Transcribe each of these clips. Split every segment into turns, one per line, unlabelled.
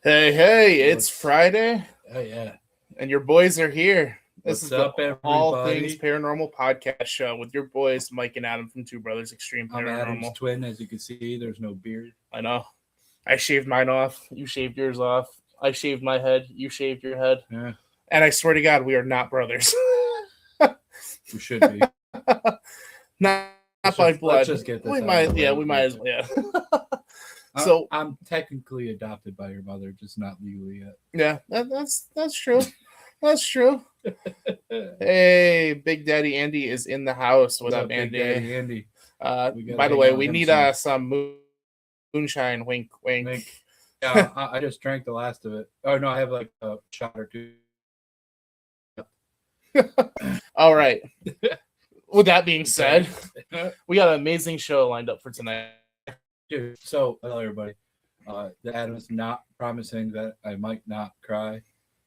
Hey, it's Friday.
Oh, yeah.
And your boys are here.
This is up, the
All Things Paranormal Podcast show with your boys, Mike and Adam from Two Brothers Extreme Paranormal.
I'm Adam's twin, as you can see. There's no beard.
I know. I shaved mine off. You shaved yours off. I shaved my head. You shaved your head.
Yeah.
And I swear to God, we are not brothers.
We should be.
not by blood.
Let's just get this
we might as well. Yeah. So
I'm technically adopted by your mother, just not legally yet.
Yeah, that's true. That's true. Hey, Big Daddy Andy is in the house. What's up, Andy?
Big Daddy Andy.
By the way, we need some moonshine. Wink, wink.
Yeah, I just drank the last of it. Oh no, I have like a shot or two.
All right. With that being said, we got an amazing show lined up for tonight.
Dude, so tell everybody, Adam is not promising that I might not cry,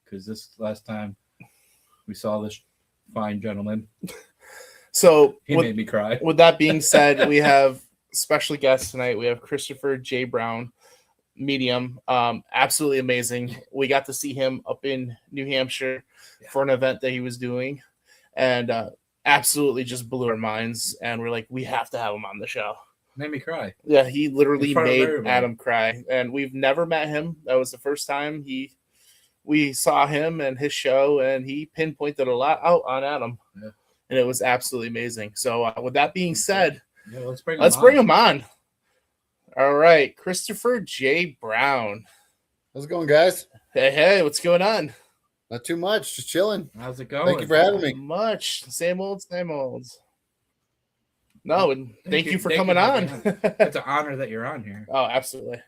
because this last time we saw this fine gentleman,
so
he made me cry.
With that being said, we have special guests tonight. We have Christopher J. Brown, medium, absolutely amazing. We got to see him up in New Hampshire for an event that he was doing, and absolutely just blew our minds. And we're like, we have to have him on the show.
Made me cry.
Yeah, he literally made Adam cry, and we've never met him. That was the first time we saw him and his show, and he pinpointed a lot out on Adam, and it was absolutely amazing. So, with that being said,
let's bring
him on. All right, Christopher J. Brown.
How's it going, guys?
Hey, what's going on?
Not too much, just chilling.
How's it going?
Thank you for having me.
Much, same old. No, and thank you for coming on.
It's an honor that you're on here.
Oh, absolutely.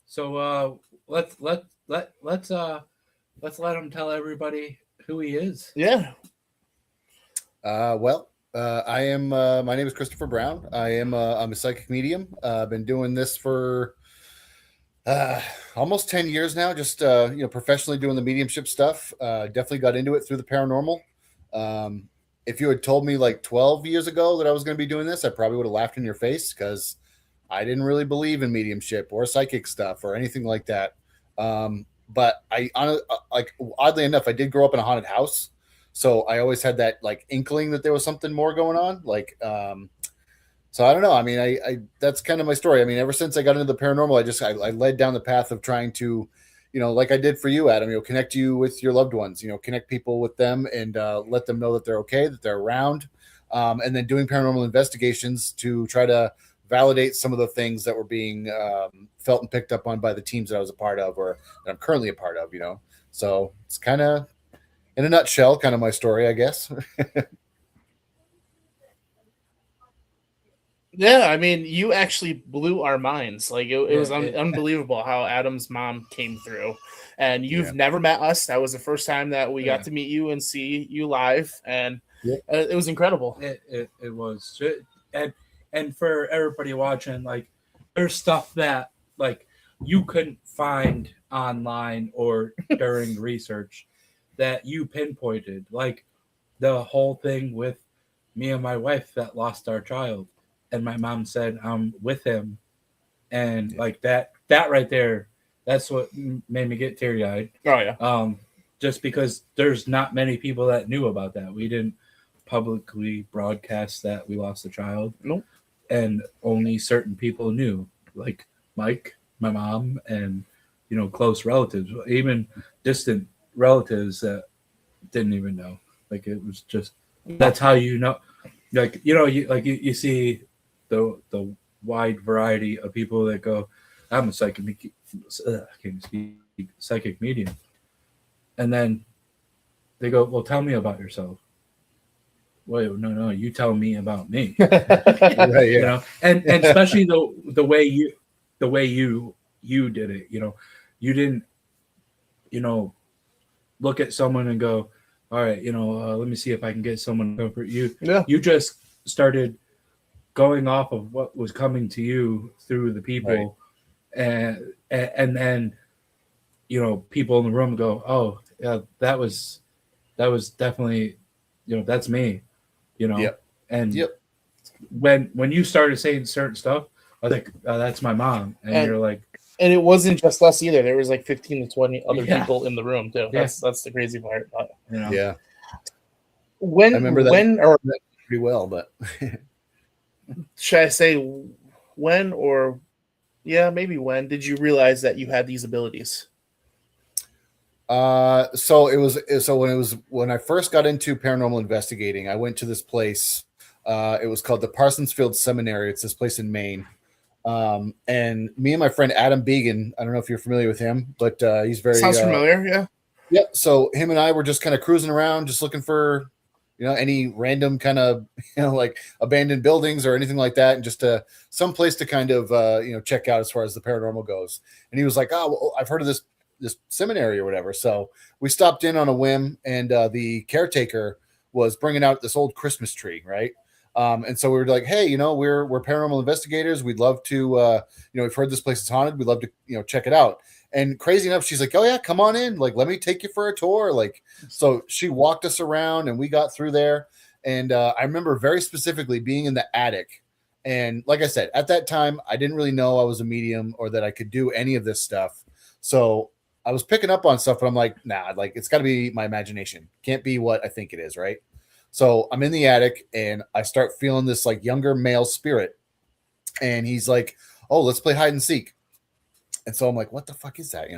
So let's let him tell everybody who he is.
Yeah.
I am. My name is Christopher Brown. I'm a psychic medium. I've been doing this for almost 10 years now. Just professionally doing the mediumship stuff. Definitely got into it through the paranormal. If you had told me like 12 years ago that I was going to be doing this, I probably would have laughed in your face, because I didn't really believe in mediumship or psychic stuff or anything like that. But oddly enough, I did grow up in a haunted house. So I always had that like inkling that there was something more going on. So I don't know. I mean, I that's kind of my story. I mean, ever since I got into the paranormal, I led down the path of trying to, like I did for you, Adam, connect you with your loved ones, connect people with them and let them know that they're okay, that they're around. And then doing paranormal investigations to try to validate some of the things that were being felt and picked up on by the teams that I was a part of, or that I'm currently a part of, So it's kind of, in a nutshell, kind of my story, I guess.
Yeah, I mean, you actually blew our minds. Like it was unbelievable how Adam's mom came through, and you've never met us. That was the first time that we got to meet you and see you live, and it was incredible.
It was, and for everybody watching, like there's stuff that like you couldn't find online or during research that you pinpointed, like the whole thing with me and my wife that lost our child. And my mom said, I'm with him. And like that right there, that's what made me get teary-eyed.
Oh, yeah.
Just because there's not many people that knew about that. We didn't publicly broadcast that we lost a child.
Nope.
And only certain people knew, like Mike, my mom, and, close relatives, even distant relatives that didn't even know. Like, it was just, that's how you know. Like, you see the wide variety of people that go, I'm a psychic medium, and then they go, well, tell me about yourself. Wait, no, you tell me about me.
Right, yeah.
And especially the way you did it. You didn't look at someone and go, all right, let me see if I can get someone to comfort you.
Yeah.
You just started going off of what was coming to you through the people, right. and then people in the room go, oh yeah, that was definitely that's me,
Yep.
And when you started saying certain stuff, I was like, oh, that's my mom, and you're like,
And it wasn't just us either. There was like 15 to 20 other
Yeah.
people in the room too.
Yeah.
That's the crazy part. But
You know?
Yeah,
when
I remember that.
when or
pretty well, but
should I say when or maybe when did you realize that you had these abilities?
so when I first got into paranormal investigating, I went to this place. It was called the Parsonsfield Seminary. It's this place in Maine. And me and my friend Adam Began, I don't know if you're familiar with him, but he's very
Sounds familiar, yeah.
Yeah. So him and I were just kind of cruising around, just looking for, any random kind of, like abandoned buildings or anything like that. And just some place to kind of, check out as far as the paranormal goes. And he was like, oh, well, I've heard of this seminary or whatever. So we stopped in on a whim, and the caretaker was bringing out this old Christmas tree. Right. And so we were like, hey, we're paranormal investigators. We'd love to, we've heard this place is haunted. We'd love to, check it out. And crazy enough, she's like, oh yeah, come on in. Like, let me take you for a tour. Like, so she walked us around and we got through there. And I remember very specifically being in the attic. And like I said, at that time, I didn't really know I was a medium or that I could do any of this stuff. So I was picking up on stuff, but I'm like, nah, like it's got to be my imagination. Can't be what I think it is, right? So I'm in the attic and I start feeling this like younger male spirit. And he's like, oh, let's play hide and seek. And so I'm like, what the fuck is that?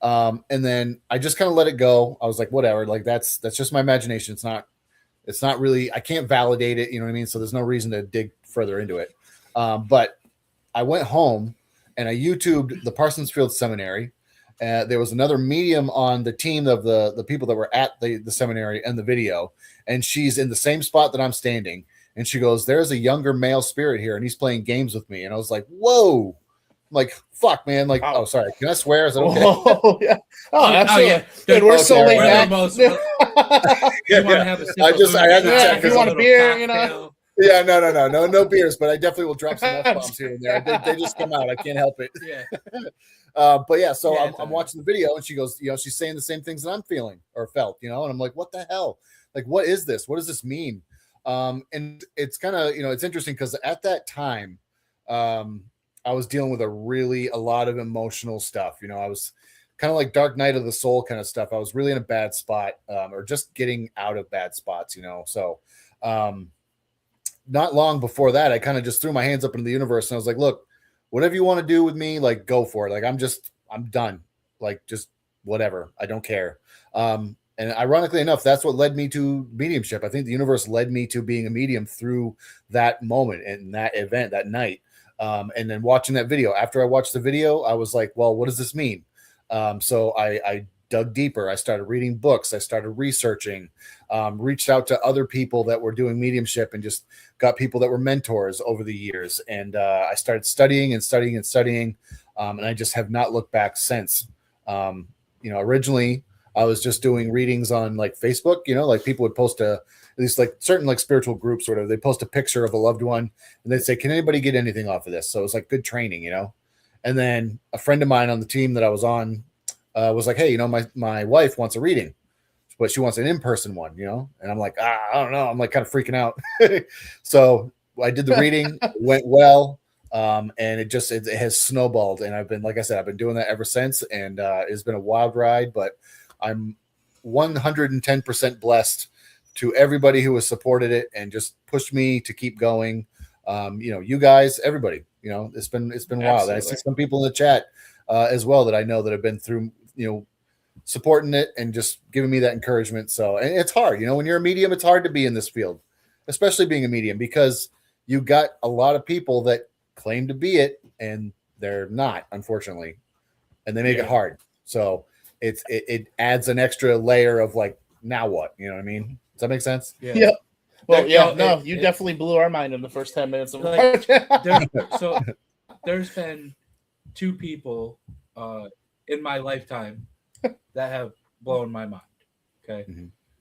And then I just kind of let it go. I was like, whatever, like that's just my imagination. It's not really, I can't validate it. You know what I mean? So there's no reason to dig further into it. But I went home and I YouTubed the Parsonsfield Seminary. There was another medium on the team of the people that were at the seminary and the video. And she's in the same spot that I'm standing. And she goes, there's a younger male spirit here and he's playing games with me. And I was like, whoa. I'm like, fuck, man. Like, oh, sorry. Can I swear? Is that okay?
Oh, yeah. Oh, absolutely.
yeah.
Dude, we're so
Okay,
late
right.
back.
You want to have a
I had to check.
If you want a beer, you know.
Yeah, no beers, but I definitely will drop some F-bombs here and there. They just come out. I can't help it.
Yeah.
But yeah, so
Yeah,
I'm watching the video and she goes, she's saying the same things that I'm feeling or felt, and I'm like, what the hell? Like, what is this? What does this mean? And it's kind of, it's interesting because at that time, I was dealing with a lot of emotional stuff. I was kind of like Dark Night of the Soul kind of stuff. I was really in a bad spot, or just getting out of bad spots, So, not long before that, I kind of just threw my hands up into the universe and I was like, look, whatever you want to do with me, like, go for it. Like, I'm done. Like, just whatever. I don't care. And ironically enough, that's what led me to mediumship. I think the universe led me to being a medium through that moment and that event that night. And then watching that video, after I watched the video, I was like, well, what does this mean? So I dug deeper. I started reading books. I started researching, reached out to other people that were doing mediumship and just got people that were mentors over the years. And I started studying and studying and studying. And I just have not looked back since. Originally I was just doing readings on like Facebook, like people would post at least like certain like spiritual groups, sort of, they post a picture of a loved one and they'd say, can anybody get anything off of this? So it was like good training, And then a friend of mine on the team that I was on was like, hey, my wife wants a reading, but she wants an in-person one, And I'm like, I don't know. I'm like kind of freaking out. So I did the reading, it went well. And it has snowballed. And I've been doing that ever since. And it's been a wild ride, but I'm 110% blessed to everybody who has supported it and just pushed me to keep going. You guys, everybody, it's been wild. And I see some people in the chat as well that I know that have been through, supporting it and just giving me that encouragement. So, and it's hard, when you're a medium, it's hard to be in this field, especially being a medium, because you got a lot of people that claim to be it and they're not, unfortunately, and they make it hard. So it adds an extra layer of like, now what? You know what I mean? Does that make sense?
Yeah. Well, you definitely blew our mind in the first 10 minutes of
So there's been two people in my lifetime that have blown my mind. Okay.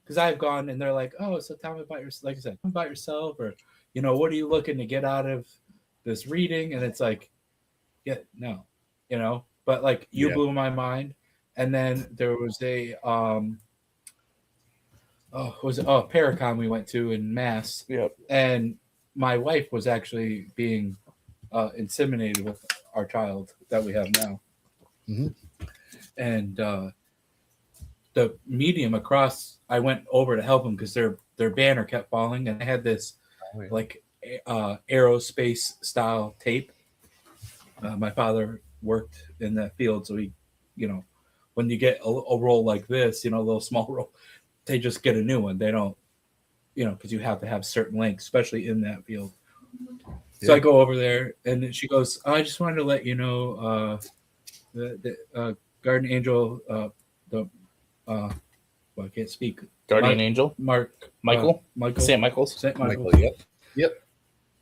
Because I've gone and they're like, oh, so tell me about like I said, about yourself, or, what are you looking to get out of this reading? And it's like, yeah, no, but like you blew my mind. And then there was a Paracon we went to in Mass.
Yep.
And my wife was actually being inseminated with our child that we have now.
Mm-hmm.
And the medium across, I went over to help them because their banner kept falling, and I had this like aerospace style tape. My father worked in that field, so he, when you get a roll like this, a little small roll, they just get a new one. They don't, because you have to have certain lengths, especially in that field. So I go over there, and then she goes, "I just wanted to let you know, the Guardian Angel, I can't speak.
Guardian Angel,
Michael,
St. Michael's,
Michael,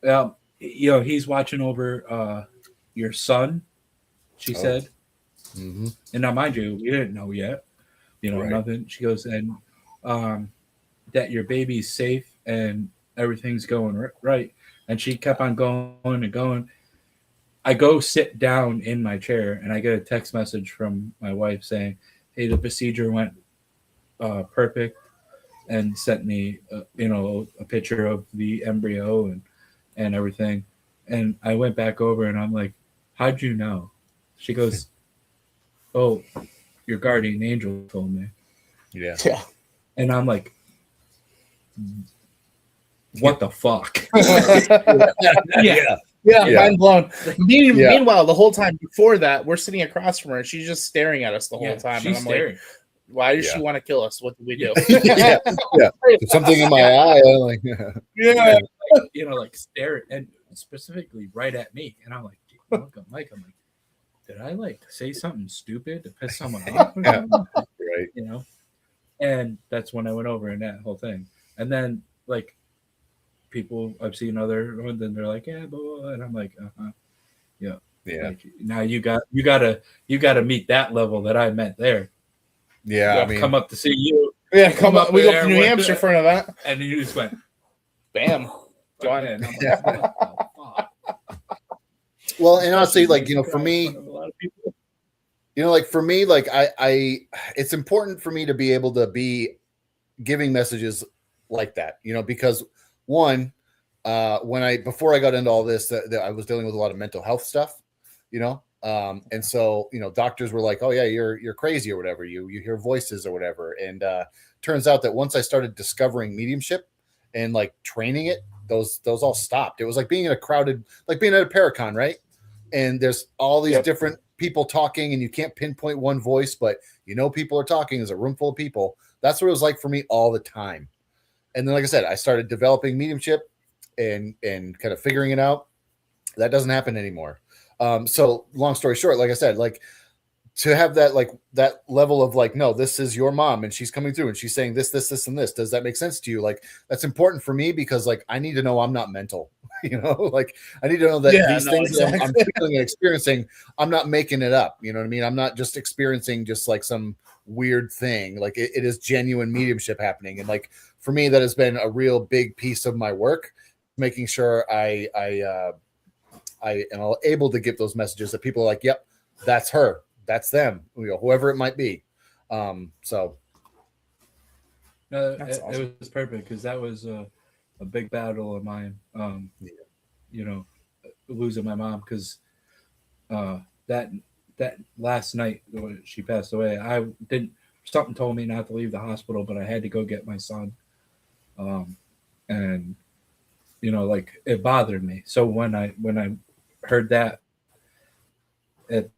yep.
He's watching over your son," she said.
Mm-hmm.
And now, mind you, we didn't know yet, nothing. She goes, and that your baby's safe and everything's going right. And she kept on going and going. I go sit down in my chair, and I get a text message from my wife saying, "Hey, the procedure went perfect," and sent me, a picture of the embryo and everything. And I went back over, and I'm like, "How'd you know?" She goes, "Oh, your guardian angel told me."
Yeah.
And I'm like, what the fuck?
Yeah, mind blown. Meanwhile, the whole time before that, we're sitting across from her, and she's just staring at us the whole time. And I'm
staring.
like, why does she want to kill us? What did we do?
yeah. Something in my eye. I'm like,
like stare, and specifically right at me. And I'm like, Mike, I'm like, did I say something stupid to piss someone off?
Right.
And that's when I went over in that whole thing. And then people I've seen other ones, and they're like, yeah, blah, blah, and I'm like, yeah. Now you gotta meet that level that I met there.
Yeah,
come up to see you.
Yeah, come up. We go to New Hampshire for an event,
and then you just went,
bam, John.
And I'm like, what the fuck?
Well, and honestly, for me, for me, I it's important for me to be able to be giving messages like that, because one, before I got into all this, I was dealing with a lot of mental health stuff, and so, doctors were like, "Oh yeah, you're crazy," or whatever. You hear voices or whatever. And turns out that once I started discovering mediumship and training it, those all stopped. It was like being in a crowded, like being at a Paracon, right? And there's all these different people talking, and you can't pinpoint one voice, but people are talking. There's a room full of people. That's what it was like for me all the time. And then, like I said, I started developing mediumship and kind of figuring it out. That doesn't happen anymore. So long story short, like I said, to have that, that level of no, this is your mom and she's coming through and she's saying this, and this. Does that make sense to you? That's important for me because I need to know I'm not mental, I need to know that these things that I'm feeling and experiencing, I'm not making it up. You know what I mean? I'm not just experiencing just some weird thing. It is genuine mediumship happening. And for me, that has been a real big piece of my work, making sure I am able to give those messages that people are like, yep, that's her, that's them, whoever it might be. So
no, it was perfect because that was a big battle of mine. Losing my mom because that last night when she passed away, something told me not to leave the hospital, but I had to go get my son. And it bothered me. So when I heard that, it's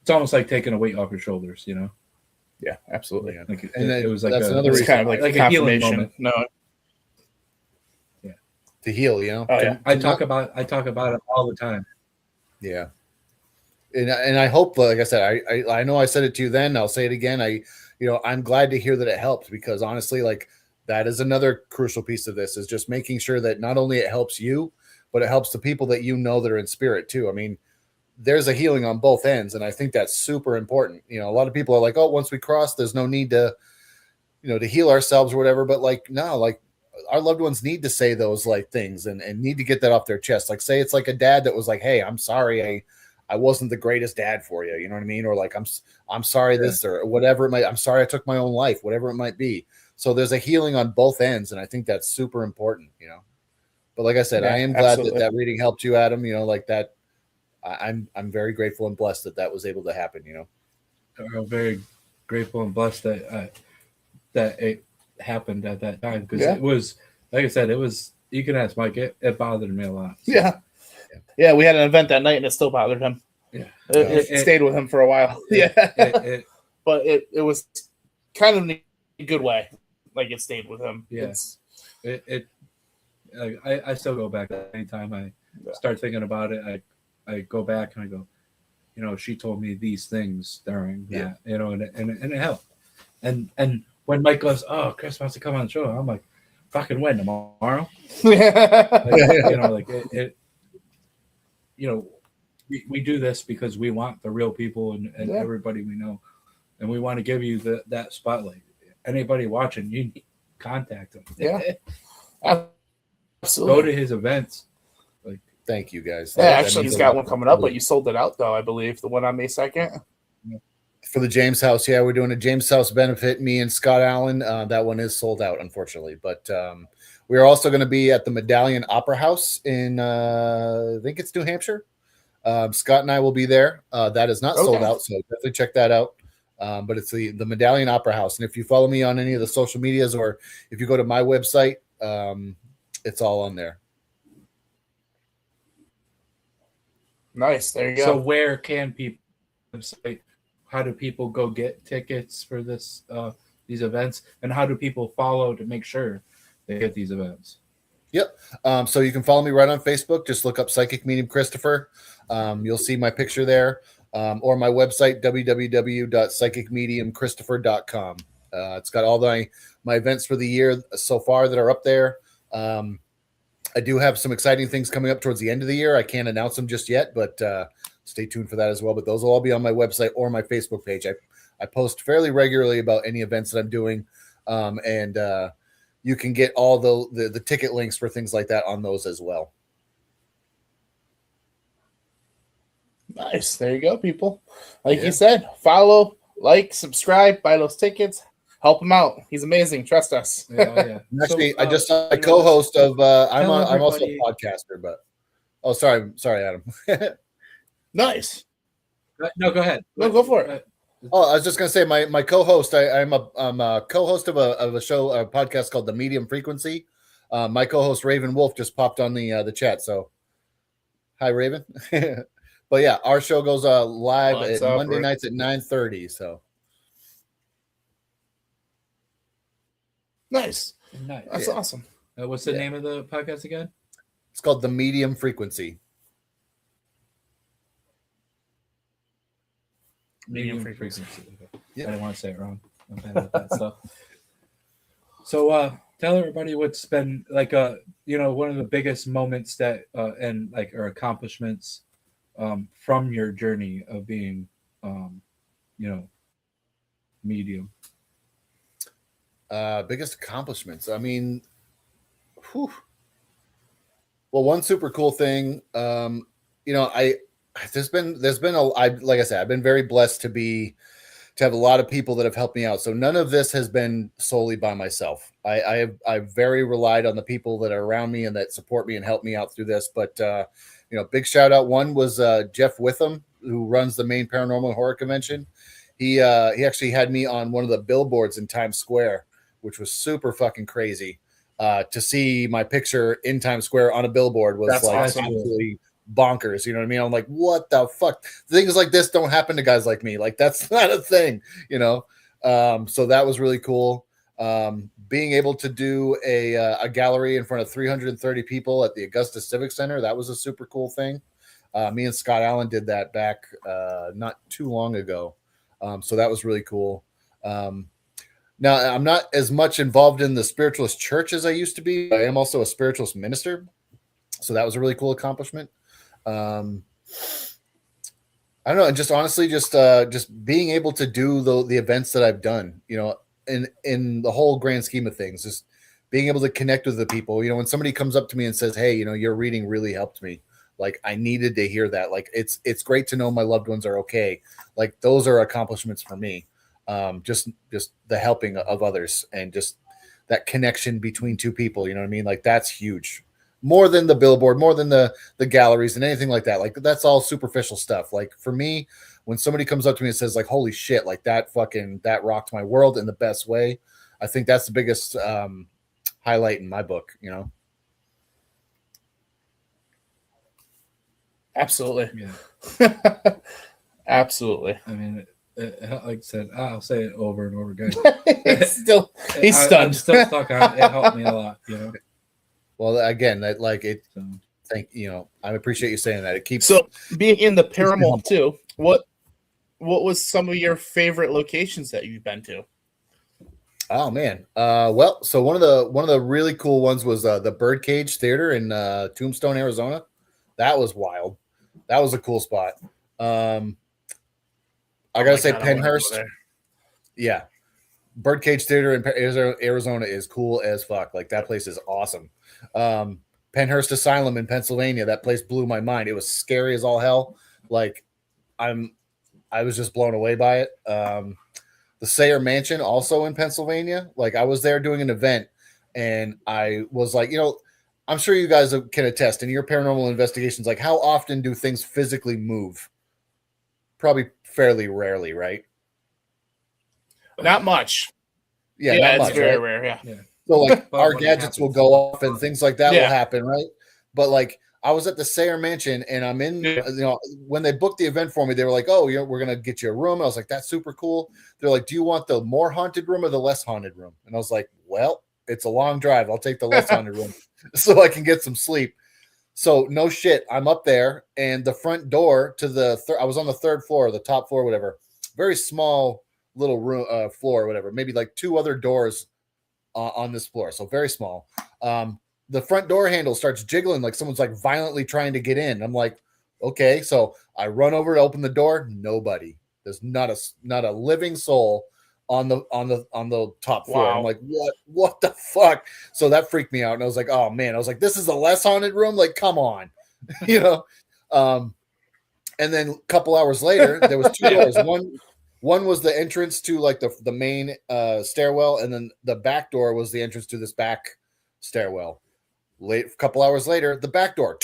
almost like taking a weight off your shoulders,
Yeah, absolutely.
It was
that's another reason,
kind of like a healing moment. No.
Yeah. To heal,
I talk about it all the time.
Yeah. And I hope, like I said, I know I said it to you then, I'll say it again. I'm glad to hear that it helped because honestly, that is another crucial piece of this is just making sure that not only it helps you, but it helps the people that that are in spirit too. I mean, there's a healing on both ends. And I think that's super important. A lot of people are like, oh, once we cross, there's no need to, to heal ourselves or whatever. But no, our loved ones need to say those things and need to get that off their chest. Say it's a dad that was like, hey, I'm sorry. I wasn't the greatest dad for you. You know what I mean? Or I'm sorry this or whatever it might, I'm sorry I took my own life, whatever it might be. So there's a healing on both ends. And I think that's super important, But like I said, I am glad that reading helped you, Adam, that I'm very grateful and blessed that was able to happen.
I'm very grateful and blessed that it happened at that time, because it was, like I said, it was. You can ask Mike. It bothered me a lot.
So. Yeah. We had an event that night, and it still bothered him.
Yeah,
it stayed with him for a while. But it was kind of in a good way. Like, it stayed with him.
Yeah, I still go back anytime I start thinking about it. I go back and I go, she told me these things during that, and it helped. And when Mike goes, "Oh, Chris wants to come on the show," I'm like, "Fucking when? Tomorrow?" We do this because we want the real people and everybody we know, and we want to give you that spotlight. Anybody watching, you need to contact him.
Yeah, absolutely.
Go to his events.
Thank you, guys.
Yeah, actually, he's got one coming up, but you sold it out, though, I believe. The one on May 2nd.
For the James House, we're doing a James House benefit. Me and Scott Allen. That one is sold out, unfortunately. But we are also going to be at the Medallion Opera House in, I think it's New Hampshire. Scott and I will be there. That is not sold out, so definitely check that out. But it's the Medallion Opera House. And if you follow me on any of the social medias, or if you go to my website, it's all on there.
Nice. There you go.
So where can people say, how do people go get tickets for these events, and how do people follow to make sure they get these events?
Yep. So you can follow me right on Facebook. Just look up Psychic Medium Christopher. You'll see my picture there, or my website, www.psychicmediumchristopher.com. It's got all my events for the year so far that are up there. I do have some exciting things coming up towards the end of the year. I can't announce them just yet, but stay tuned for that as well. But those will all be on my website or my Facebook page. I post fairly regularly about any events that I'm doing, and you can get all the ticket links for things like that on those as well.
Nice. There you go, people. Like you said, follow, like, subscribe, buy those tickets. Help him out. He's amazing. Trust us.
Yeah. Actually, I just saw a co-host of. I'm also a podcaster, but sorry, Adam.
Nice.
No, go ahead.
No, go for it.
I was just gonna say my co-host. I'm a co-host of a show, a podcast called The Medium Frequency. My co-host Raven Wolf just popped on the chat. So, hi, Raven. But yeah, our show goes live at Monday nights at 9:30. So.
Nice. That's awesome.
What's the name of the podcast again?
It's called The Medium Frequency.
Medium frequency. Yep. I didn't want to say it wrong. I'm bad at that stuff. So tell everybody what's been like one of the biggest moments that or accomplishments from your journey of being medium.
Biggest accomplishments. I mean, well, one super cool thing. There's been like I said, I've been very blessed to have a lot of people that have helped me out. So none of this has been solely by myself. I've very relied on the people that are around me and that support me and help me out through this. But big shout out. One was Jeff Witham, who runs the Maine Paranormal Horror Convention. He actually had me on one of the billboards in Times Square, which was super fucking crazy. To see my picture in Times Square on a billboard was absolutely bonkers. You know what I mean? I'm like, what the fuck? Things like this don't happen to guys like me. Like, that's not a thing, So that was really cool. Being able to do a gallery in front of 330 people at the Augusta Civic Center, that was a super cool thing. Me and Scott Allen did that back not too long ago. So that was really cool. Now, I'm not as much involved in the spiritualist church as I used to be. I am also a spiritualist minister. So that was a really cool accomplishment. I don't know. And just honestly, just being able to do the events that I've done, in the whole grand scheme of things, just being able to connect with the people, when somebody comes up to me and says, "Hey, your reading really helped me." Like, I needed to hear that. Like, it's great to know my loved ones are okay. Like, those are accomplishments for me. Just the helping of others and just that connection between two people, you know what I mean? Like, that's huge. more than the billboard, more than the galleries and anything like that. Like that's all superficial stuff. Like for me, when somebody comes up to me and says like, holy shit, like that rocked my world in the best way, I think that's the biggest highlight in my book, you know?
Absolutely.
Yeah.
Absolutely.
I mean, like I said, I'll say it over and over again.
he's stunned.
I'm still stuck on it. It helped me a lot, you know.
Well, again, that like it.
So,
I appreciate you saying that. It keeps
So being in the paranormal too. What was some of your favorite locations that you've been to?
Oh man. Well, so one of the really cool ones was the Birdcage Theater in Tombstone, Arizona. That was wild. That was a cool spot. I gotta say, Pennhurst. Yeah, Birdcage Theater in Arizona is cool as fuck. Like that place is awesome. Pennhurst Asylum in Pennsylvania. That place blew my mind. It was scary as all hell. Like I was just blown away by it. The Sayre Mansion, also in Pennsylvania. Like I was there doing an event, and I was like, you know, I'm sure you guys can attest in your paranormal investigations. Like, how often do things physically move? Probably fairly rarely, right?
Not much.
Yeah, not
it's
much,
very
right?
rare. Yeah.
So like
But
our
when it
gadgets will
happens-
go off and things like that will
Yeah.
happen, right? But like I was at the Sayre Mansion and I'm in, you know, when they booked the event for me, they were like, "Oh, we're gonna get you a room." I was like, "That's super cool." They're like, "Do you want the more haunted room or the less haunted room?" And I was like, "Well, it's a long drive. I'll take the less haunted room so I can get some sleep." So no shit, I'm up there, and the front door to the I was on the third floor, the top floor, whatever. Very small little room, floor, or whatever. Maybe like two other doors on this floor, so very small. The front door handle starts jiggling like someone's like violently trying to get in. I'm like, okay, so I run over to open the door. Nobody. There's not a living soul on the top floor.
Wow.
I'm like, what the fuck? So that freaked me out, and I was like, oh man, I was like, this is a less haunted room. Like, come on, you know. And then a couple hours later, there was two doors. One was the entrance to like the main stairwell, and then the back door was the entrance to this back stairwell. A couple hours later, the back door,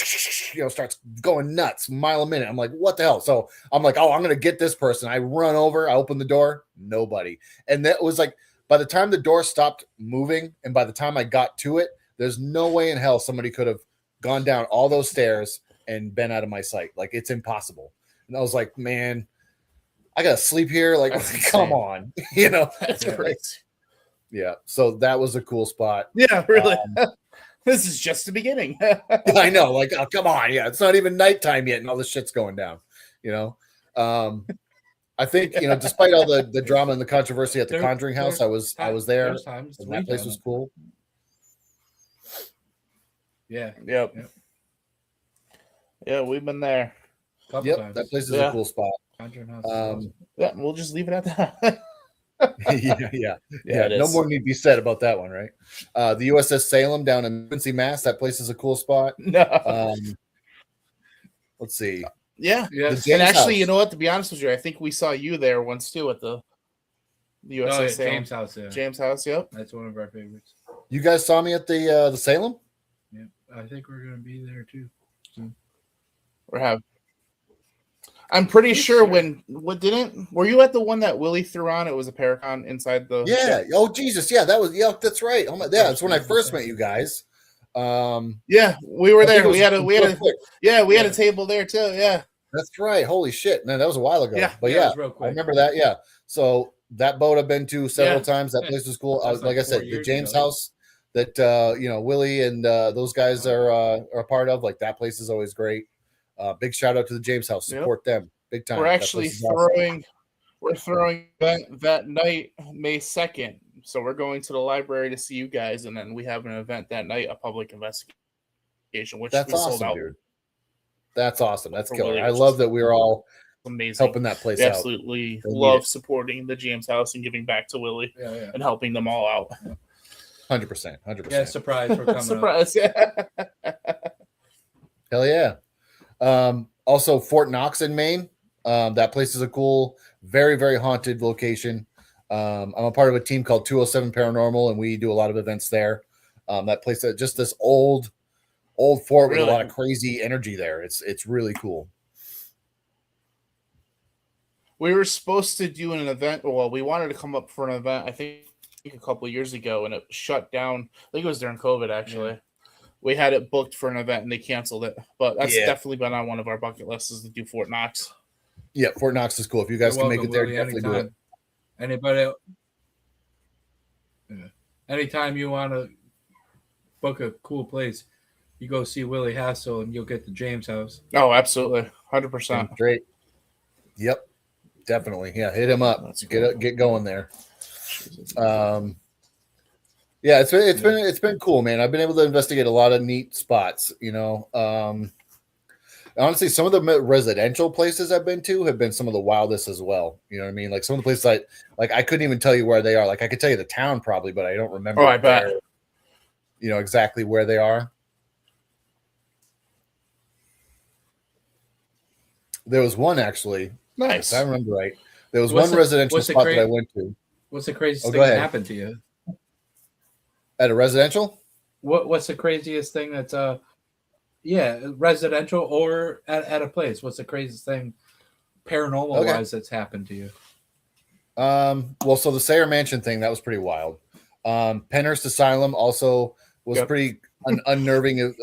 you know, starts going nuts, mile a minute. I'm like, what the hell? So I'm like, oh, I'm gonna get this person. I run over, I open the door, nobody. And that was like, by the time the door stopped moving, and by the time I got to it, there's no way in hell somebody could have gone down all those stairs and been out of my sight. Like it's impossible. And I was like, man, I gotta sleep here. Like, come on, you know.
That's great.
Yeah. So that was a cool spot.
Yeah, really. This is just the beginning.
I know, like, oh, come on, yeah, it's not even nighttime yet, and all this shit's going down. You know, I think you know, despite all the drama and the controversy at the Conjuring House, I was there. And that place was cool.
Yeah.
Yep. Yeah, we've been there.
Couple times.
That place is a cool spot.
Conjuring House is awesome.
Yeah, we'll just leave it at that.
yeah.
it
No
is.
more need to be said about that one, right? The USS Salem down in Quincy, Mass. That place is a cool spot.
No.
Let's see.
Yeah.
Yes.
James
And actually,
House.
you know what? To be honest with you, I think we saw you there once too at the USS
Oh, yeah,
Salem.
James House. Yeah.
James House. Yep.
That's one of our favorites.
You guys saw me at the Salem?
Yeah. I think we're gonna be there too.
I'm pretty sure were you at the one that Willie threw on? It was a Paracon inside the
Yeah. Oh Jesus. Yeah, that's right. Oh my, yeah, that's when I first met you guys.
Yeah, we were
I think
there.
it was
We had
real quick.
a table there too. Yeah.
That's right. Holy shit, man, that was a while ago.
Yeah.
But
it
yeah,
was real quick.
I remember that. Yeah. So that boat I've been to several
Yeah.
times. That
Yeah.
place was cool.
That was
Like
like
I said,
4
the
years
James
ago.
House that you know, Willie and those guys are a part of. Like that place is always great. Big shout out to the James House. Support them big time.
We're
That
actually
place is awesome.
throwing that night, May 2nd. So we're going to the library to see you guys, and then we have an event that night, a public investigation, which
That's
we sold
awesome,
out.
dude. That's awesome. That's
For
killer.
Willie,
I
which
love
is
that we're all
Amazing.
helping that place
We
out.
absolutely
They need
love
it.
supporting the James House and giving back to Willie
Yeah.
and helping them all out.
100%. 100%.
Yeah. Surprise for coming.
Surprise! Yeah.
Hell yeah. Also, Fort Knox in Maine. That place is a cool, very, very haunted location. I'm a part of a team called 207 Paranormal, and we do a lot of events there. That place, just this old old fort with a
Really?
lot of crazy energy there. It's really cool.
We were supposed to do an event. Well, we wanted to come up for an event, I think a couple of years ago, and it shut down. I think it was during COVID, actually. Yeah. We had it booked for an event, and they canceled it. But that's definitely been on one of our bucket lists, is to do Fort Knox.
Yeah, Fort Knox is cool. If you guys can make it there, definitely do it.
Anybody? Anytime you want to book a cool place, you go see Willie Hassel, and you'll get the James House.
Oh, absolutely, 100%.
Great. Yep, definitely. Yeah, hit him up. That's cool. Get going there. Yeah, it's been cool, man. I've been able to investigate a lot of neat spots. Honestly, some of the residential places I've been to have been some of the wildest as well. You know what I mean? Like some of the places I couldn't even tell you where they are. Like I could tell you the town probably, but I don't remember.
Oh, I bet.
Exactly where they are. There was one actually.
Nice.
If I remember right. There was one residential spot that I went to.
What's the craziest thing that happened to you?
At a residential?
What's the craziest thing that's residential or at a place? What's the craziest thing paranormal wise that's happened to you?
Well, so the Sayer Mansion thing, that was pretty wild. Penhurst Asylum also was pretty unnerving.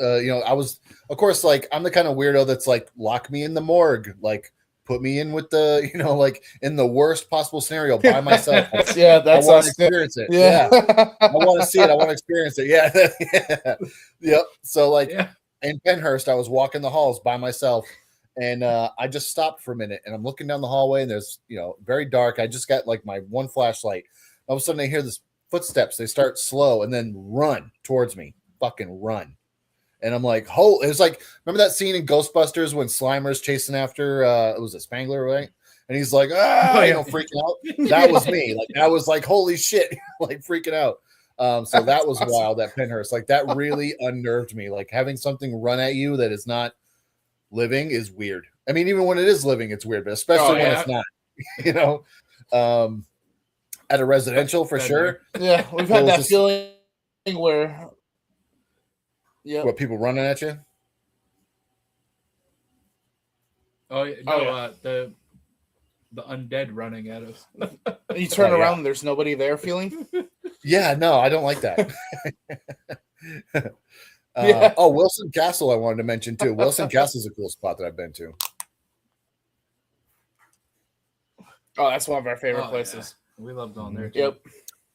I was, of course, like I'm the kind of weirdo that's like, lock me in the morgue, like put me in with the, like in the worst possible scenario by myself.
Yeah, that's
I want to experience it. Yeah. I want to see it. I want to experience it. Yeah. Yep. So like in Penhurst, I was walking the halls by myself, and I just stopped for a minute, and I'm looking down the hallway, and there's very dark. I just got like my one flashlight. All of a sudden, I hear this footsteps. They start slow and then run towards me. Fucking run. And I'm like, it was like, remember that scene in Ghostbusters when Slimer's chasing after, it was a Spangler, right? And he's like, freaking out. That was me. Like, I was like, holy shit, like freaking out. So that was awesome. Wild at Penhurst. Like, that really unnerved me. Like, having something run at you that is not living is weird. I mean, even when it is living, it's weird, but especially when it's not, at a residential for sure.
Yeah, we've had that feeling where...
Yeah. What, people running at you?
Oh no, the undead running at us.
You turn around and there's nobody there feeling?
Yeah, no, I don't like that. Wilson Castle I wanted to mention too. Wilson Castle is a cool spot that I've been to.
Oh, that's one of our favorite places.
Yeah. We love going there too.
Yep.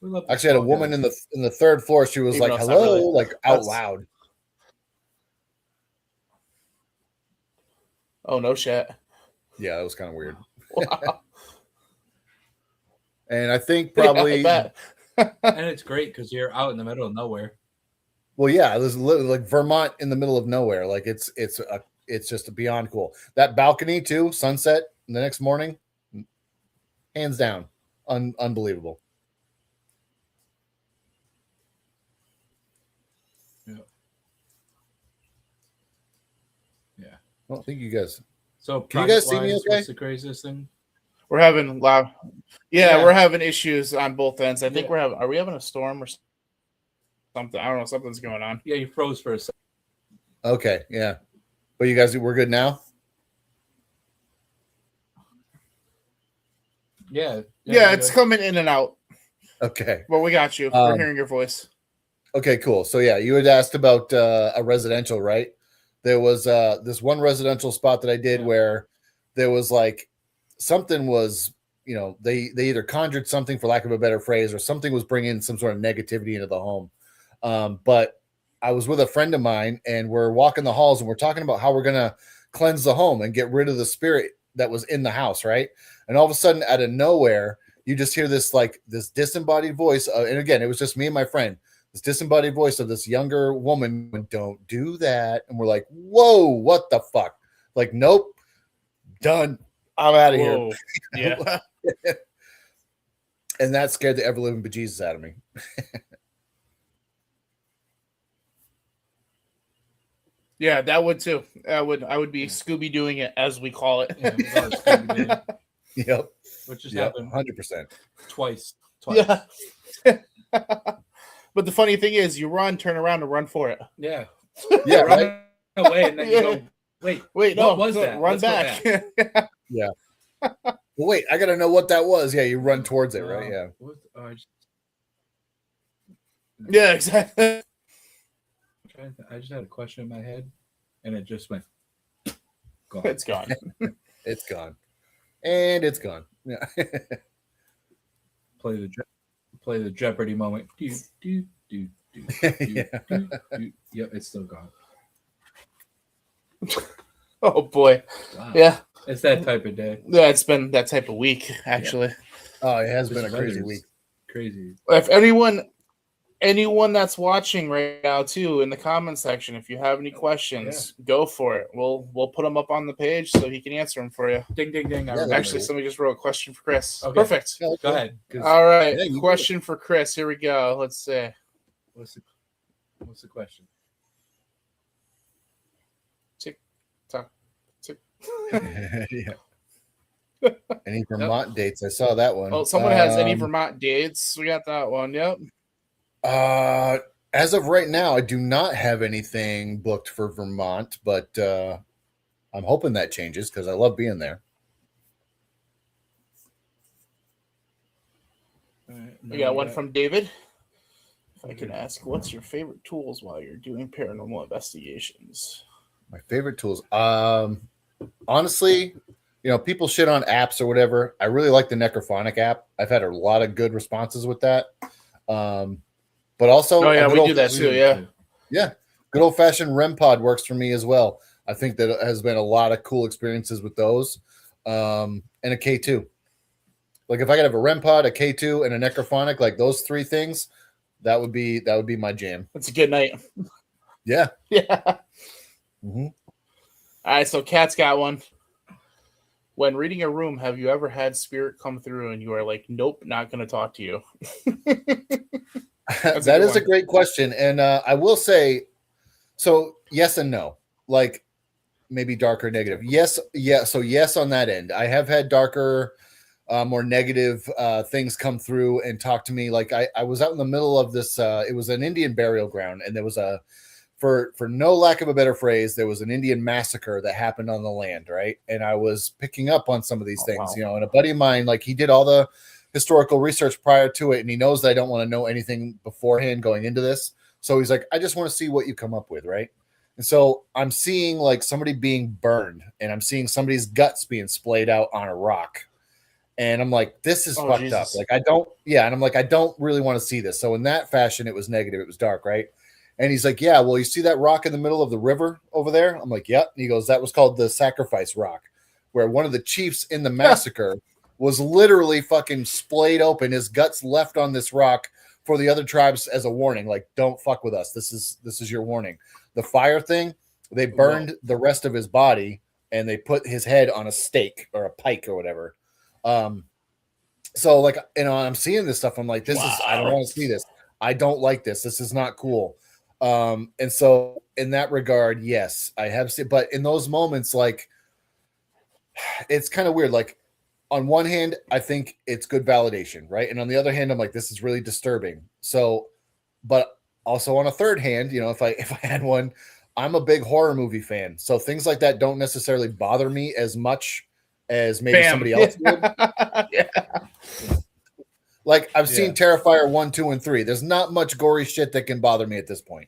We love
actually had a woman in the third floor. She was like, hello, like out loud.
Oh, no shit.
Yeah, that was kind of weird.
Wow.
And I think probably...
Yeah, I bet. And it's great because you're out in the middle of nowhere.
Well, yeah, there's like Vermont in the middle of nowhere. Like it's just beyond cool. That balcony too, sunset the next morning, hands down, unbelievable. I don't think you guys.
So
can you guys see me okay?
What's the craziest thing?
We're having loud. Yeah, we're having issues on both ends. I think are we having a storm or something? I don't know. Something's going on.
Yeah, you froze for a second.
Okay, yeah. But you guys, we're good now?
Yeah,
it's coming in and out.
Okay.
Well, we got you. We're hearing your voice.
Okay, cool. So yeah, you had asked about a residential, right? There was this one residential spot that I did where there was like something was, they either conjured something, for lack of a better phrase, or something was bringing some sort of negativity into the home. But I was with a friend of mine, and we're walking the halls, and we're talking about how we're going to cleanse the home and get rid of the spirit that was in the house, right? And all of a sudden, out of nowhere, you just hear this disembodied voice. And again, it was just me and my friend. This disembodied voice of this younger woman, don't do that. And we're like, whoa, what the fuck? Like, nope, done. I'm out of here.
Yeah.
And that scared the ever-living bejesus out of me.
Yeah, that would too. I would be Scooby doing it, as we call it.
Yep.
Which just happened
100%.
Twice.
Yeah. But the funny thing is, you turn around and run for it.
Yeah.
Yeah,
run
right.
away, and then you go, wait,
Wait,
what
no,
was that?
Run
Let's go
back.
Yeah. Well, wait, I gotta know what that was. Yeah, you run towards it, right? Yeah.
Yeah, exactly.
I just had a question in my head, and it just went. Gone.
It's gone.
It's gone. And it's gone. Yeah.
Play the Jeopardy moment. Do, do, do, do, do, do, do. Yep, it's still gone.
Oh boy.
Wow.
Yeah.
It's that type of day.
Yeah, it's been that type of week, actually.
Oh, it has been a
This
crazy
weather's
week.
Crazy.
If anyone that's watching right now too, in the comment section, if you have any questions, go for it. We'll put them up on the page so he can answer them for you.
Ding, ding, ding.
Actually, somebody just wrote a question for Chris.
Okay.
Perfect.
Go ahead.
All right.
Yeah,
Question for Chris. Here we go. Let's see.
What's the question?
Tick tock. Tick.
Yeah. Any Vermont dates? I saw that one.
Oh, someone has any Vermont dates? We got that one. Yep.
As of right now, I do not have anything booked for Vermont, but I'm hoping that changes because I love being there.
We got one from David. If I can ask, what's your favorite tools while you're doing paranormal investigations?
My favorite tools. Honestly, people shit on apps or whatever. I really like the Necrophonic app. I've had a lot of good responses with that. But also,
we do that too. Yeah.
Yeah. Good old fashioned REM pod works for me as well. I think that has been a lot of cool experiences with those. And a K2. Like if I could have a REM pod, a K2, and a Necrophonic, like those three things, that would be my jam.
That's a good night.
Yeah.
Yeah.
Mm-hmm.
All right. So Kat's got one. When reading a room, have you ever had spirit come through and you are like, nope, not going to talk to you?
That is a great question. And I will say, so yes and no. Like maybe darker negative. Yes. Yeah. So yes, on that end. I have had darker, more negative things come through and talk to me. Like I was out in the middle of this. It was an Indian burial ground, and there was for no lack of a better phrase, there was an Indian massacre that happened on the land, right? And I was picking up on some of these things,
wow.
And a buddy of mine, like he did all the historical research prior to it, and he knows that I don't want to know anything beforehand going into this. So he's like, I just want to see what you come up with, right? And so I'm seeing like somebody being burned, and I'm seeing somebody's guts being splayed out on a rock. And I'm like, this is fucked up. Like, and I'm like, I don't really want to see this. So in that fashion, it was negative. It was dark, right? And he's like, yeah, well, you see that rock in the middle of the river over there? I'm like, yep. And he goes, that was called the sacrifice rock, where one of the chiefs in the massacre was literally fucking splayed open, his guts left on this rock for the other tribes as a warning. Like, don't fuck with us. This is your warning. The fire thing, they burned the rest of his body and they put his head on a stake or a pike or whatever. So like, I'm seeing this stuff. I'm like, I don't want to see this. I don't like this. This is not cool. And so in that regard, yes, I have seen, but in those moments, like, it's kind of weird. Like on one hand, I think it's good validation, right? And on the other hand, I'm like, this is really disturbing. So, but also on a third hand, if I had one, I'm a big horror movie fan. So things like that don't necessarily bother me as much as maybe somebody else would.
Yeah.
Like I've seen Terrifier 1, 2, and 3. There's not much gory shit that can bother me at this point.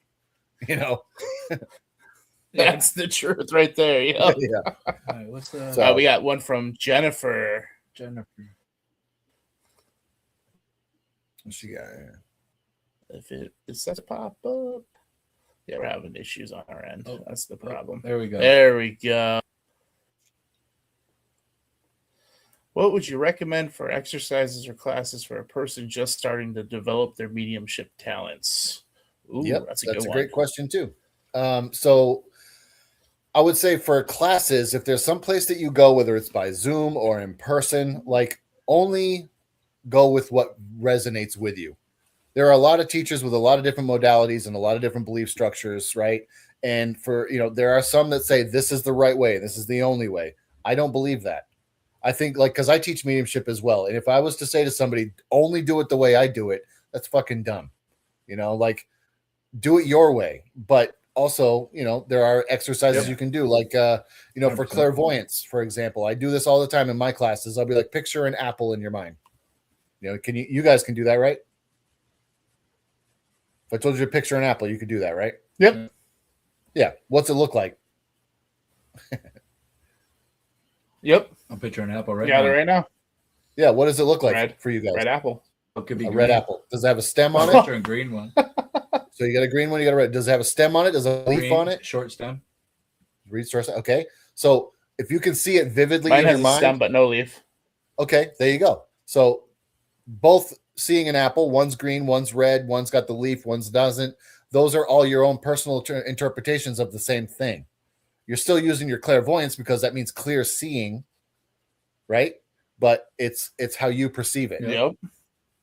That's the truth right there. Yeah.
Yeah.
All right, what's the?
So,
we got one from Jennifer.
What's she got here?
If it says pop up, yeah, we're having issues on our end. That's the problem.
There we go.
There we go. What would you recommend for exercises or classes for a person just starting to develop their mediumship talents? Ooh,
yep,
that's
a
one.
great question too. So I would say for classes, if there's some place that you go, whether it's by Zoom or in person, like only go with what resonates with you. There are a lot of teachers with a lot of different modalities and a lot of different belief structures, right? And for, there are some that say this is the right way, this is the only way. I don't believe that. I think because I teach mediumship as well. And if I was to say to somebody, only do it the way I do it, that's fucking dumb. Like do it your way. But also, there are exercises you can do, like, for
100%.
clairvoyance, for example. I do this all the time in my classes. I'll be like, picture an apple in your mind. You guys can do that, right? If I told you to picture an apple, you could do that, right?
Yep.
Yeah. What's it look like?
Yep.
I'm picturing an apple right
Got
now.
it right now.
Yeah. What does it look like
Red.
for you guys?
Red apple.
It could be
A
green.
red apple. Does it have a stem on
I'm
it?
picturing a green one.
So you got a green one, you got a red. Does it have a stem on it? Does it have a leaf
Green,
on it?
short stem.
Read source. Okay. So if you can see it vividly
Mine
in
has
your
a
mind,
stem but no leaf.
okay, there you go. So both seeing an apple, one's green, one's red, one's got the leaf, one's doesn't. Those are all your own personal interpretations of the same thing. You're still using your clairvoyance because that means clear seeing, right? But it's how you perceive it.
Yep.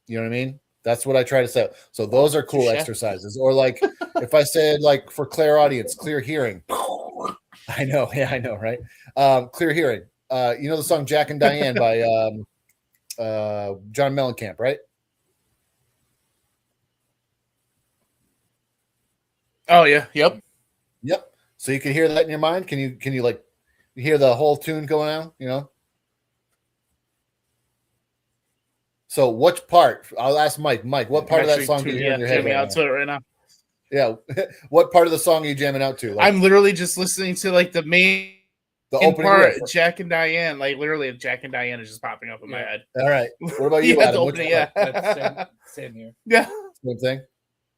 You know what I mean? That's what I try to say. So those are cool
Touche.
exercises. Or like if I said like for clairaudience, clear hearing. I know. Yeah, I know, right? Clear hearing. The song Jack and Diane by John Mellencamp, right?
Oh yeah. Yep.
Yep. So you can hear that in your mind. Can you like hear the whole tune going on? So which part? I'll ask Mike. Mike, what part of that song do you hear in your head?
Jamming
Right
out to it right now.
now? Yeah. What part of the song are you jamming out to? Like,
I'm literally just listening to like the main
the opening
part,
riff.
Jack and Diane. Like literally, Jack and Diane is just popping up in my head.
All right. What about you,
Yeah, the
Adam? Which
opening,
part?
yeah.
That's same here.
Yeah.
Same thing.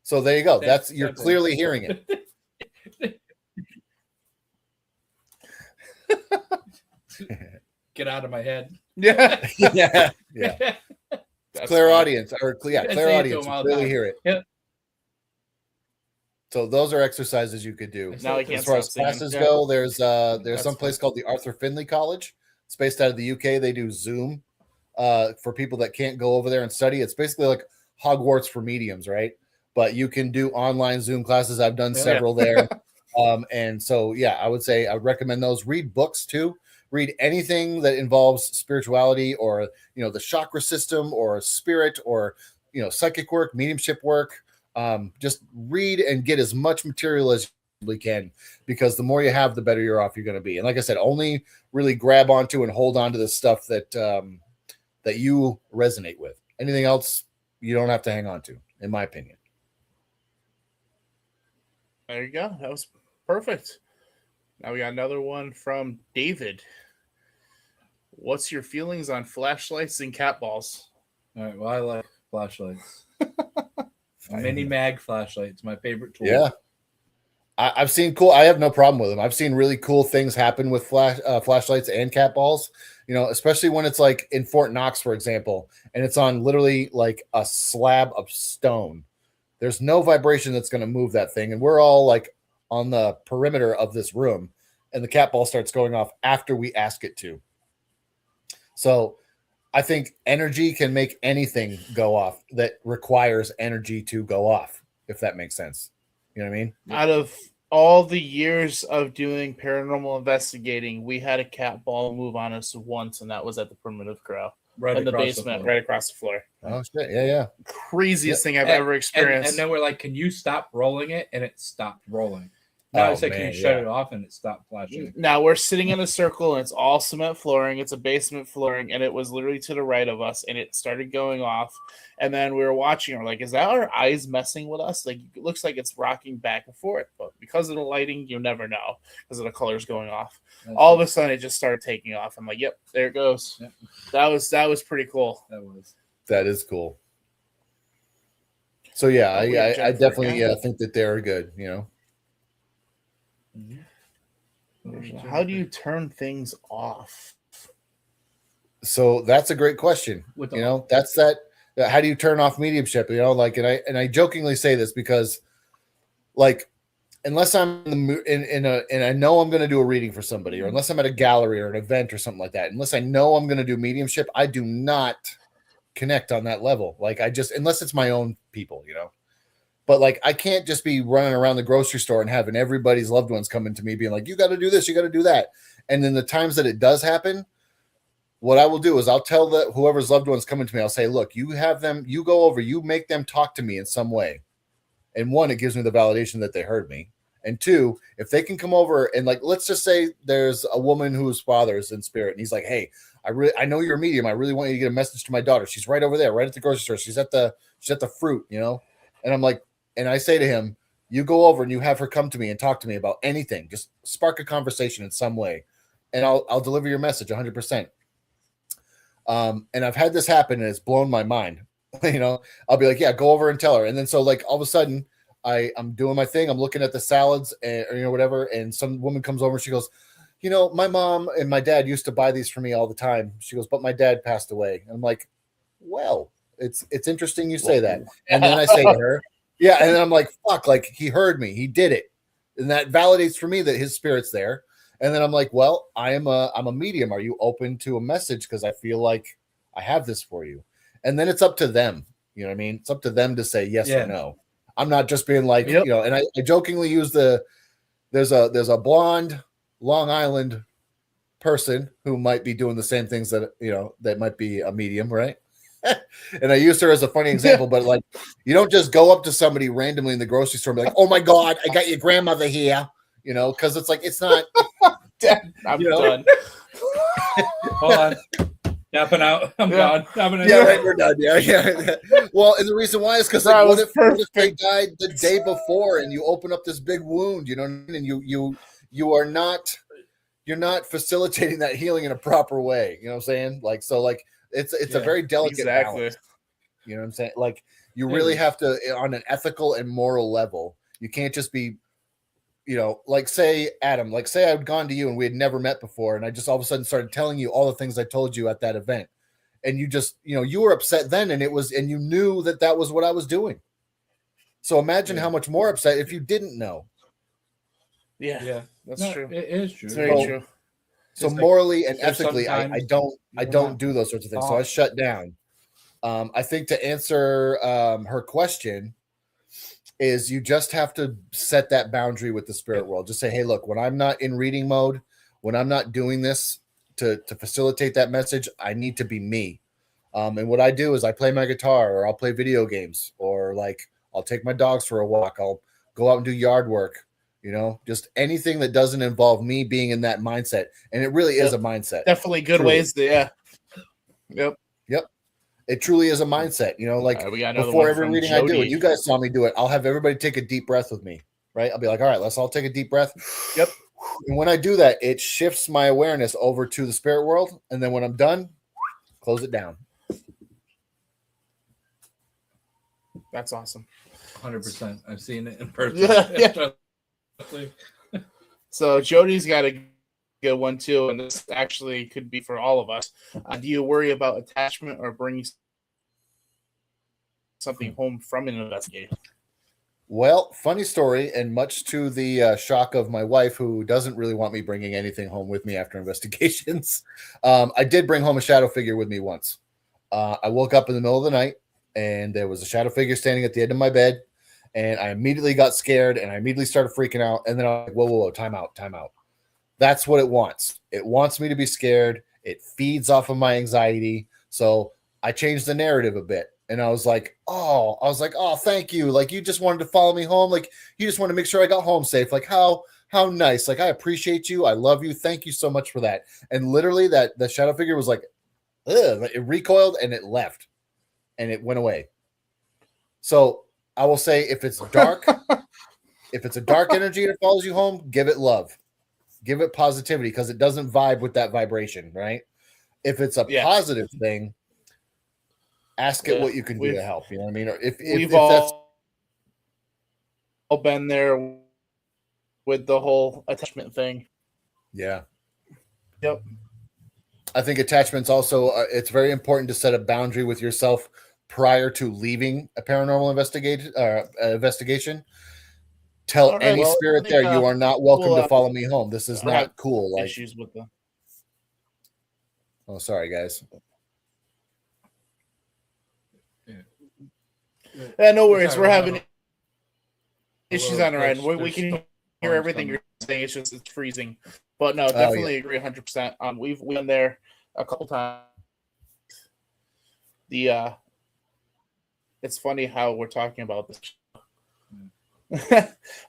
So there you go.
Same-
That's you're
same thing.
clearly hearing it.
Get out of my head.
Yeah.
Yeah.
That's
Clear
funny.
audience or clear
I say it to
audience.
them
You
all the
clearly
time.
hear it.
Yeah.
So those are exercises you could do.
Now I
As
can't
far
stop
as
singing.
classes
Yeah.
go, there's
That's
some place called the Arthur Findlay College. It's based out of the UK. They do Zoom for people that can't go over there and study. It's basically like Hogwarts for mediums, right? But you can do online Zoom classes. I've done
Yeah.
several there. And so, yeah, I would say I would recommend those. Read books too. Read anything that involves spirituality or, the chakra system or spirit or, psychic work, mediumship work. Just read and get as much material as you can, because the more you have, the better you're off you're going to be. And like I said, only really grab onto and hold on to the stuff that that you resonate with. Anything else, you don't have to hang on to, in my opinion.
There you go. That was perfect. Now we got another one from David. What's your feelings on flashlights and cat balls?
All right. Well, I like flashlights. Mini mag flashlights, my favorite tool.
Yeah. I've seen cool. I have no problem with them. I've seen really cool things happen with flashlights and cat balls, especially when it's like in Fort Knox, for example, and it's on literally like a slab of stone. There's no vibration that's going to move that thing. And we're all like on the perimeter of this room, and the cat ball starts going off after we ask it to. So I think energy can make anything go off that requires energy to go off, if that makes sense. You know what I mean?
Out of all the years of doing paranormal investigating, we had a cat ball move on us once, and that was at the Primitive Crow
Right
in the
across
basement,
floor.
right across the floor.
Oh, shit. Yeah.
Craziest thing I've
And-
ever experienced.
And then we're like, can you stop rolling it? And it stopped rolling. Now
Oh,
I said, can
man,
you shut
yeah.
it off? And it stopped flashing.
Now we're sitting in a circle and it's all cement flooring. It's a basement flooring, and it was literally to the right of us, and it started going off. And then we were watching. We're like, "Is that our eyes messing with us? Like, it looks like it's rocking back and forth, but because of the lighting, you never know because of the colors going off." All of a sudden, it just started taking off. I'm like, "Yep, there it goes."
Yep.
That was pretty cool.
That was.
That is cool. So, yeah,
We have
I
Jennifer
definitely
again.
think that they're good,
How do you turn things off?
So that's a great question.
With the-
That's that. How do you turn off mediumship? And I jokingly say this because, like, unless I'm in the mood and I know I'm going to do a reading for somebody, or unless I'm at a gallery or an event or something like that, unless I know I'm going to do mediumship, I do not connect on that level. Like, unless it's my own people, But like, I can't just be running around the grocery store and having everybody's loved ones coming to me being like, you got to do this, you got to do that. And then the times that it does happen, what I will do is I'll tell whoever's loved ones coming to me, I'll say, look, you have them, you go over, you make them talk to me in some way. And one, it gives me the validation that they heard me. And two, if they can come over and like, let's just say there's a woman whose father is in spirit, and he's like, "Hey, I know you're a medium. I really want you to get a message to my daughter. She's right over there, right at the grocery store. She's at the fruit, you know." And I'm like, and I say to him, "You go over and you have her come to me and talk to me about anything. Just spark a conversation in some way, and I'll deliver your message 100%." And I've had this happen, and it's blown my mind. You know, I'll be like, "Yeah, go over and tell her." And then so like all of a sudden, I'm doing my thing. I'm looking at the salads, and or, you know, whatever. And some woman comes over and she goes, "You know, my mom and my dad used to buy these for me all the time." She goes, "But my dad passed away." And I'm like, "Well, it's interesting you say that." And then I say to her, "Yeah," and then I'm like, "Fuck!" Like he heard me. He did it, and that validates for me that his spirit's there. And then I'm like, "Well, I'm a medium. Are you open to a message? Because I feel like I have this for you." And then it's up to them. You know what I mean? It's up to them to say yes or no. I'm not just being like, you know, and I jokingly use there's a blonde Long Island person who might be doing the same things that, you know, that might be a medium, right? And I use her as a funny example, but like, you don't just go up to somebody randomly in the grocery store and be like, "Oh my God, I got your grandmother here," you know, because it's like, it's not.
I'm done.
Hold on. Yapping out. I'm gone.
Yeah, right, we're done. Yeah. Well, and the reason why is because like, what if they died the day before and you open up this big wound, you know what I mean? And you are not, you're not facilitating that healing in a proper way. You know what I'm saying? Like, so like it's a very delicate balance. You know what I'm saying? Like you really have to, on an ethical and moral level, you can't just be, you know, like say Adam, like say I'd gone to you and we had never met before, and I just all of a sudden started telling you all the things I told you at that event, and you just, you know, you were upset then, and you knew that was what I was doing. So imagine how much more upset if you didn't know.
Yeah, that's true.
It is true.
It's very true.
So morally and ethically, I don't do those sorts of things. So I shut down. I think to answer her question is you just have to set that boundary with the spirit world. Just say, "Hey, look, when I'm not in reading mode, when I'm not doing this to facilitate that message, I need to be me." And what I do is I play my guitar, or I'll play video games, or like I'll take my dogs for a walk. I'll go out and do yard work, you know, just anything that doesn't involve me being in that mindset. And it really is a mindset.
Definitely good ways to, Yep.
It truly is a mindset, you know, like before every reading I do, and you guys saw me do it, I'll have everybody take a deep breath with me, right? I'll be like, "All right, let's all take a deep breath."
Yep.
And when I do that, it shifts my awareness over to the spirit world. And then when I'm done, close it down.
That's awesome.
100%. I've seen it in person.
Yeah. So Jody's got a good one too, and this actually could be for all of us. Do you worry about attachment or bringing something home from an investigation?
Well, funny story, and much to the shock of my wife, who doesn't really want me bringing anything home with me after investigations, I did bring home a shadow figure with me once. I woke up in the middle of the night, and there was a shadow figure standing at the end of my bed, and I immediately got scared, and I immediately started freaking out, and then I was like, whoa, time out. That's what it wants. It wants me to be scared. It feeds off of my anxiety. So I changed the narrative a bit. And I was like, oh, thank you. Like, you just wanted to follow me home. Like, you just wanted to make sure I got home safe. Like, how nice. Like, I appreciate you. I love you. Thank you so much for that. And literally the shadow figure was like, ugh, it recoiled and it left and it went away. So I will say, if it's dark, if it's a dark energy that follows you home, give it love. Give it positivity, because it doesn't vibe with that vibration, right? If it's a positive thing, ask it what you can do to help. You know what I mean? Or if
all been there with the whole attachment thing.
Yeah.
Yep.
I think attachments also, it's very important to set a boundary with yourself prior to leaving a paranormal investigation. Tell any spirit there, you are not welcome to follow me home. This is not cool. Like
issues with the.
Oh, sorry, guys.
Yeah, no worries. We're having issues on our end. We can hear everything you're saying. It's just it's freezing. But no, definitely agree 100%. We've been there a couple times. It's funny how we're talking about this.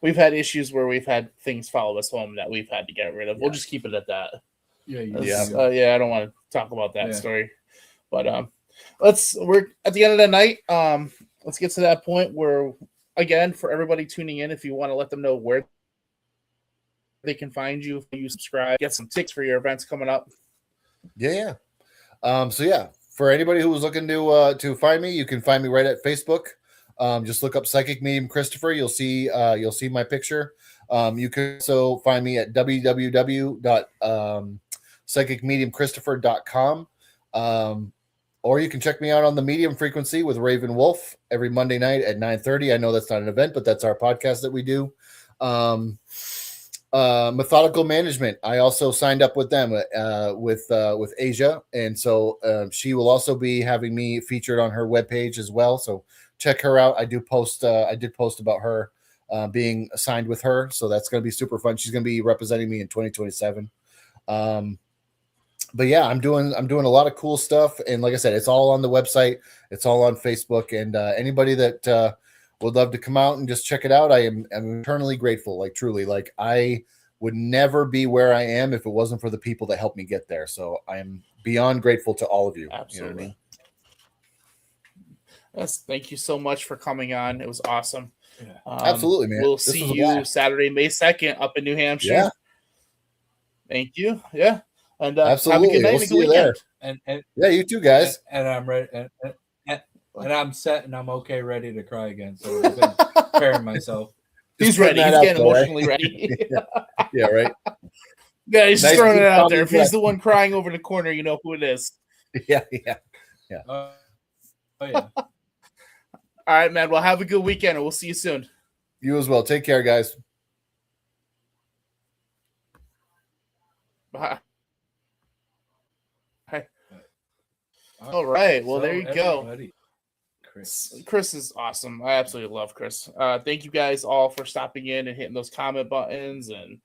We've had issues where we've had things follow us home that we've had to get rid of. We'll just keep it at that.
Yeah,
I don't want to talk about that story. But we're at the end of the night. Let's get to that point where, again, for everybody tuning in, if you want to let them know where they can find you, if you subscribe, get some tickets for your events coming up.
Yeah. For anybody who was looking to find me, you can find me right at Facebook. Just look up Psychic Medium Christopher. You'll see my picture. You can also find me at www.psychicmediumchristopher.com. Or you can check me out on the Medium Frequency with Raven Wolf every Monday night at 9:30. I know that's not an event, but that's our podcast that we do. Methodical Management. I also signed up with them with Asia, and so she will also be having me featured on her webpage as well. So check her out. I did post about her being assigned with her, so that's going to be super fun. She's going to be representing me in 2027. But yeah, I'm doing a lot of cool stuff, and like I said, it's all on the website. It's all on Facebook, and anybody that would love to come out and just check it out. I'm eternally grateful. Like truly, like I would never be where I am if it wasn't for the people that helped me get there. So I am beyond grateful to all of you.
Absolutely.
You know what I mean?
Yes, thank you so much for coming on. It was awesome.
Yeah. Absolutely, man.
We'll see you Saturday, May 2nd up in New Hampshire.
Yeah.
Thank you. Yeah. And
absolutely.
Have a good night.
We'll see you there.
And
yeah, you too, guys.
And I'm ready. And I'm set and I'm okay, ready to cry again. So I've been preparing myself.
He's ready. He's getting emotionally ready.
Yeah, right.
Yeah, he's just throwing it out there. If he's the one crying over the corner, you know who it is.
Yeah.
Oh, yeah.
All right, man. Well, have a good weekend, and we'll see you soon.
You as well. Take care, guys.
Bye. Hi. All right. Well, there you go. Chris is awesome. I absolutely love Chris. Thank you guys all for stopping in and hitting those comment buttons and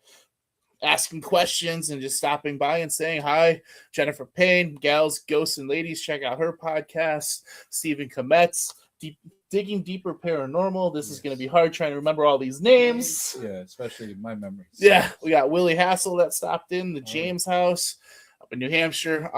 asking questions and just stopping by and saying hi. Jennifer Payne, Gals, Ghosts, and Ladies, check out her podcast. Stephen Kometz, Digging Deeper Paranormal. This is going to be hard trying to remember all these names.
Yeah, especially my memories.
Yeah, we got Willie Hassel that stopped in, the James House up in New Hampshire.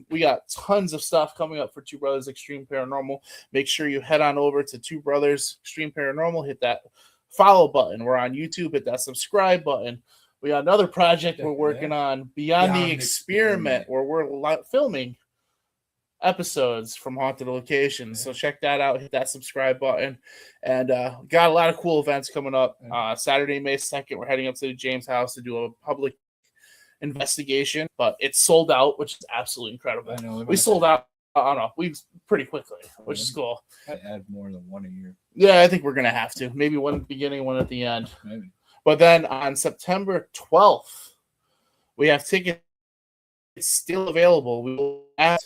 We got tons of stuff coming up for Two Brothers Extreme Paranormal. Make sure you head on over to Two Brothers Extreme Paranormal. Hit that follow button. We're on YouTube. Hit that subscribe button. We got another project we're working on, Beyond the Experiment, where we're filming episodes from haunted locations. So check that out. Hit that subscribe button. And got a lot of cool events coming up. Saturday, May 2nd, we're heading up to the James House to do a public investigation, but it's sold out, which is absolutely incredible.
I know,
we sold out. I don't know. We pretty quickly, which is cool.
I add more than one a year.
Yeah, I think we're gonna have to. Maybe one at the beginning, one at the end.
Maybe.
But then on September 12th, we have tickets still available. We will at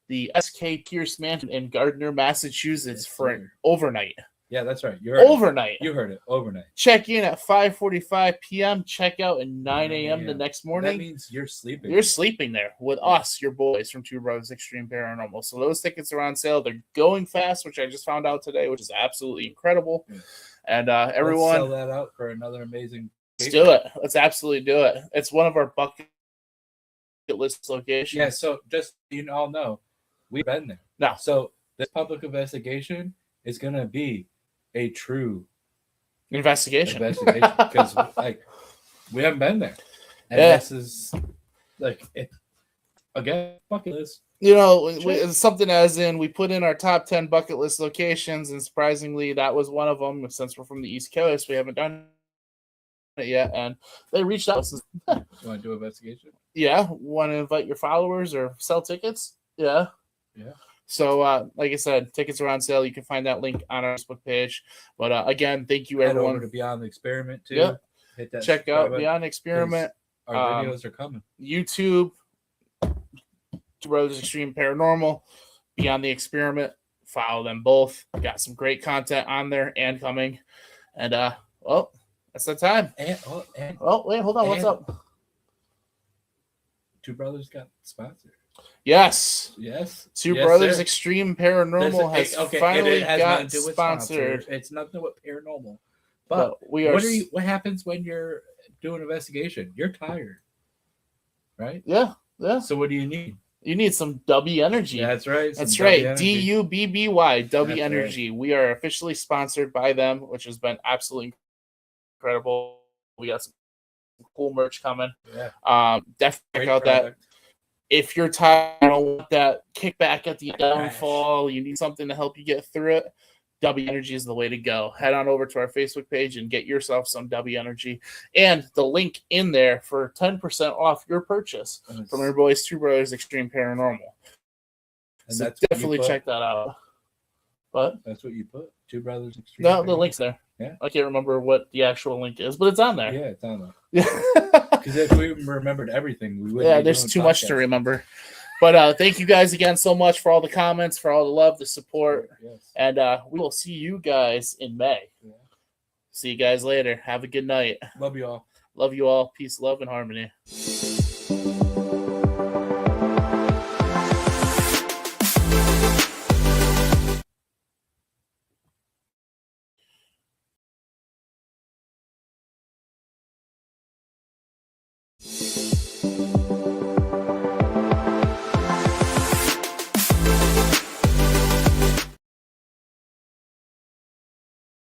the SK Pierce Mansion in Gardner, Massachusetts for an overnight.
Yeah, that's right. You heard
overnight.
You heard it. Overnight.
Check in at 5:45 p.m. Check out at 9 a.m. the next morning.
That means you're sleeping.
You're sleeping there with us, your boys from Two Brothers Extreme Paranormal. So those tickets are on sale. They're going fast, which I just found out today, which is absolutely incredible. Yeah. And everyone,
let's sell that out for another amazing.
Let's do it. Let's absolutely do it. It's one of our bucket list locations.
Yeah. So just so you all know, we've been there.
No.
So this public investigation is going to be a true
investigation
because like we haven't been there, and this is like it again bucket list.
You know, it's something as in we put in our top 10 bucket list locations, and surprisingly, that was one of them. Since we're from the East Coast, we haven't done it yet, and they reached out.
You want to do an investigation?
Yeah, want to invite your followers or sell tickets? Yeah. So, like I said, tickets are on sale. You can find that link on our Facebook page. But again, thank you, everyone.
Head over to Beyond the Experiment too.
Yep.
Hit that.
Check out Beyond the Experiment.
Our videos are coming.
YouTube, Two Brothers Extreme Paranormal, Beyond the Experiment. Follow them both. Got some great content on there and coming. And well, that's the time. Wait, hold on. What's up?
Two Brothers got sponsored.
Yes. Two Brothers
sir.
Extreme Paranormal has finally got sponsored.
It's nothing with paranormal. But
we are.
what happens when you're doing an investigation? You're tired, right?
Yeah.
So what do you need?
You need some W energy.
That's right.
That's right.
Energy.
DUBBY, W
That's
Energy. We are officially sponsored by them, which has been absolutely incredible. We got some cool merch coming.
Yeah.
Definitely check out that. If you're tired, you don't want that kickback at the downfall, you need something to help you get through it, W Energy is the way to go. Head on over to our Facebook page and get yourself some W Energy. And the link in there for 10% off your purchase from your boys, Two Brothers Extreme Paranormal.
And
so definitely check that out. But
that's what you put? Two Brothers Extreme
No,
Paranormal?
the link's there.
Yeah.
I can't remember what the actual link is, but it's on there.
Yeah, it's on there. Because if we remembered everything, we would.
Yeah, there's too much to remember. But thank you guys again so much for all the comments, for all the love, the support.
Yes.
And we will see you guys in May.
Yeah.
See you guys later. Have a good night.
Love you all.
Love you all. Peace, love, and harmony.